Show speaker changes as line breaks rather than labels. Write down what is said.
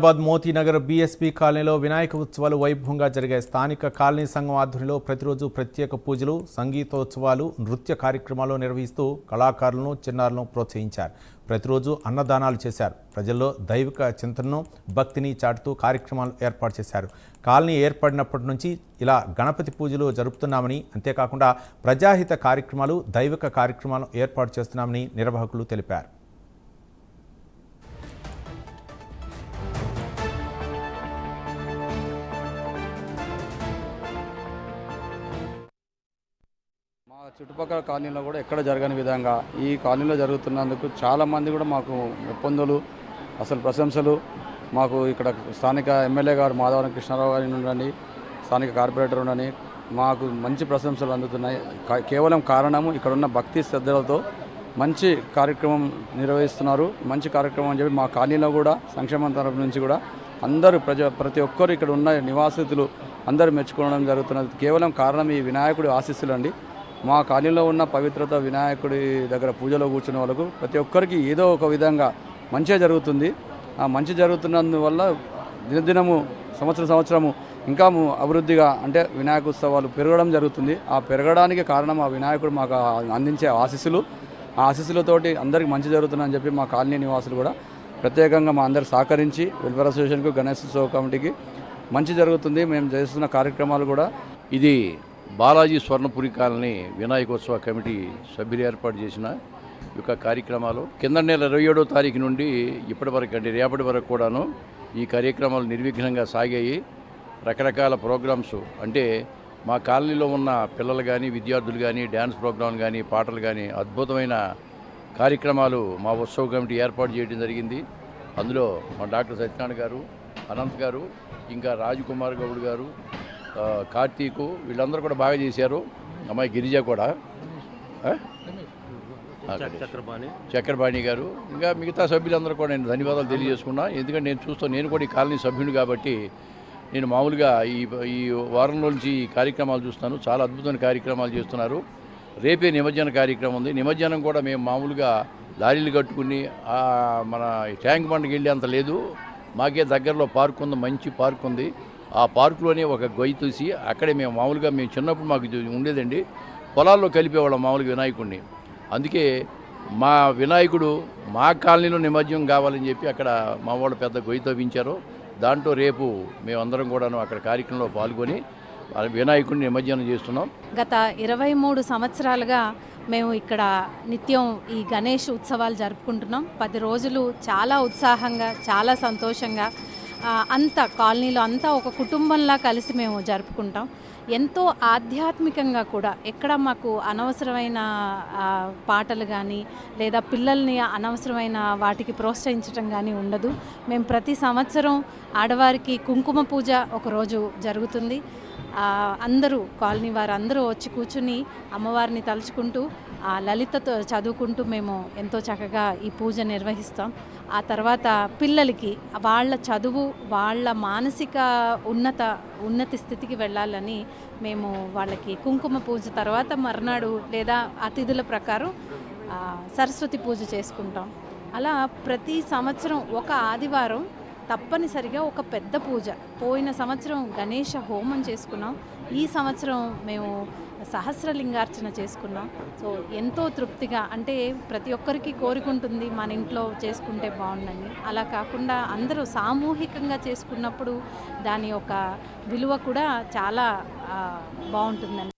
Hyderabad Moti Nagar BSP కాలనీలో వినాయక ఉత్సవాలు వైభవంగా జరిగాయి. స్థానిక కాలనీ సంఘం ఆధ్వర్యంలో ప్రతిరోజు ప్రత్యేక పూజలు, సంగీతోత్సవాలు, నృత్య కార్యక్రమాలు నిర్వహిస్తూ కళాకారులను, చిన్నారులను ప్రోత్సహించారు. ప్రతిరోజు అన్నదానాలు చేశారు. ప్రజల్లో దైవిక చింతనను, భక్తిని చాటుతూ కార్యక్రమాలు ఏర్పాటు చేశారు. కాలనీ ఏర్పడినప్పటి నుంచి ఇలా గణపతి పూజలు జరుపుతున్నామని, అంతేకాకుండా ప్రజాహిత కార్యక్రమాలు, దైవిక కార్యక్రమాలు ఏర్పాటు చేస్తున్నామని నిర్వాహకులు తెలిపారు.
మా చుట్టుపక్కల కాలనీలో కూడా ఎక్కడ జరగని విధంగా ఈ కాలనీలో జరుగుతున్నందుకు చాలామంది కూడా మాకు మెప్పొందులు, అసలు ప్రశంసలు, మాకు ఇక్కడ స్థానిక ఎమ్మెల్యే గారు మాధవరం కృష్ణారావు గారి నుండి, స్థానిక కార్పొరేటర్ ఉండని మాకు మంచి ప్రశంసలు అందుతున్నాయి. కేవలం కారణము ఇక్కడ ఉన్న భక్తి శ్రద్ధలతో మంచి కార్యక్రమం నిర్వహిస్తున్నారు. మంచి కార్యక్రమం అని చెప్పి మా కాలనీలో కూడా సంక్షేమం తరపు నుంచి కూడా అందరూ ప్రతి ఒక్కరు ఇక్కడ ఉన్న నివాసితులు అందరూ మెచ్చుకోవడం జరుగుతున్నది. కేవలం కారణం ఈ వినాయకుడి ఆశీస్సులు అండి. మా కాలనీలో ఉన్న పవిత్రత, వినాయకుడి దగ్గర పూజలో కూర్చున్న వాళ్ళకు ప్రతి ఒక్కరికి ఏదో ఒక విధంగా మంచిగా జరుగుతుంది. ఆ మంచి జరుగుతున్నందువల్ల దినదినము సంవత్సరము ఇంకా అభివృద్ధిగా అంటే వినాయక ఉత్సవాలు పెరగడం జరుగుతుంది. ఆ పెరగడానికి కారణం ఆ వినాయకుడు మాకు అందించే ఆశీస్సులు. ఆ ఆశీస్సులతోటి అందరికీ మంచి జరుగుతుందని చెప్పి మా కాలనీ నివాసులు కూడా ప్రత్యేకంగా మా అందరు సహకరించి వెల్ఫేర్ అసోసియేషన్కు, గణేష్ ఉత్సవ కమిటీకి మంచి జరుగుతుంది. మేము చేస్తున్న కార్యక్రమాలు కూడా
ఇది బాలాజీ స్వర్ణపురి కాలనీ వినాయకోత్సవ కమిటీ సభ్యులు ఏర్పాటు చేసిన యొక్క కార్యక్రమాలు కింద నెల 27వ తారీఖు నుండి ఇప్పటి వరకు అంటే రేపటి వరకు కూడాను ఈ కార్యక్రమాలు నిర్విఘ్నంగా సాగాయి. రకరకాల ప్రోగ్రామ్స్ అంటే మా కాలనీలో ఉన్న పిల్లలు కానీ, విద్యార్థులు కానీ, డ్యాన్స్ ప్రోగ్రాం కానీ, పాటలు కానీ అద్భుతమైన కార్యక్రమాలు మా ఉత్సవ కమిటీ ఏర్పాటు చేయడం జరిగింది. అందులో మా డాక్టర్ సత్యనారాయణ గారు, అనంత్ గారు, ఇంకా రాజకుమార్ గౌడ్ గారు, కార్తీకు వీళ్ళందరూ కూడా బాగా చేశారు. అమ్మాయి గిరిజ కూడా, చక్రపాణి గారు, ఇంకా మిగతా సభ్యులందరూ కూడా నేను ధన్యవాదాలు తెలియజేసుకున్నా. ఎందుకంటే నేను కూడా ఈ కాలనీ సభ్యుని కాబట్టి నేను మామూలుగా ఈ వారంలో నుంచి ఈ కార్యక్రమాలు చూస్తాను. చాలా అద్భుతమైన కార్యక్రమాలు చేస్తున్నారు. రేపే నిమజ్జన కార్యక్రమం ఉంది. నిమజ్జనం కూడా మేము మామూలుగా లారీలు కట్టుకుని మన ట్యాంక్ బండ్కి వెళ్ళి అంత లేదు. మాకే దగ్గరలో పార్క్ ఉంది, మంచి పార్క్ ఉంది. ఆ పార్కులోనే ఒక గొయ్యి తీసి అక్కడే మేము చిన్నప్పుడు మాకు ఉండేదండి, పొలాల్లో కలిపేవాళ్ళం మామూలుగా వినాయకుడిని. అందుకే మా వినాయకుడు మా కాలనీలో నిమజ్జనం కావాలని చెప్పి అక్కడ మా వాళ్ళు పెద్ద గొయ్యి తవ్వించారు. దాంట్లో రేపు మేమందరం కూడాను అక్కడ కార్యక్రమంలో పాల్గొని వినాయకుడిని నిమజ్జనం చేస్తున్నాం.
గత 23 సంవత్సరాలుగా మేము ఇక్కడ నిత్యం ఈ గణేష్ ఉత్సవాలు జరుపుకుంటున్నాం. 10 రోజులు చాలా ఉత్సాహంగా, చాలా సంతోషంగా అంతా కాలనీలో అంతా ఒక కుటుంబంలా కలిసి మేము జరుపుకుంటాం. ఎంతో ఆధ్యాత్మికంగా కూడా ఎక్కడ మాకు అనవసరమైన పాటలు కానీ లేదా పిల్లల్ని అనవసరమైన వాటికి ప్రోత్సహించడం కానీ ఉండదు. మేము ప్రతి సంవత్సరం ఆడవారికి కుంకుమ పూజ ఒకరోజు జరుగుతుంది. అందరూ కాలనీ వారు అందరూ వచ్చి కూర్చుని అమ్మవారిని తలుచుకుంటూ లలితతో చదువుకుంటూ మేము ఎంతో చక్కగా ఈ పూజ నిర్వహిస్తాం. ఆ తర్వాత పిల్లలకి వాళ్ళ చదువు, వాళ్ళ మానసిక ఉన్నతి స్థితికి వెళ్ళాలని మేము వాళ్ళకి కుంకుమ పూజ తర్వాత మర్నాడు లేదా అతిథుల ప్రకారం సరస్వతి పూజ చేసుకుంటాం. అలా ప్రతి సంవత్సరం ఒక ఆదివారం తప్పనిసరిగా ఒక పెద్ద పూజ. పోయిన సంవత్సరం గణేష హోమం చేసుకున్నాం. ఈ సంవత్సరం మేము సహస్రలింగార్చన చేసుకున్నాం. సో ఎంతో తృప్తిగా, అంటే ప్రతి ఒక్కరికి కోరికుంటుంది మన ఇంట్లో చేసుకుంటే బాగుందని. అలా కాకుండా అందరూ సామూహికంగా చేసుకున్నప్పుడు దాని యొక్క విలువ కూడా చాలా బాగుంటుందని.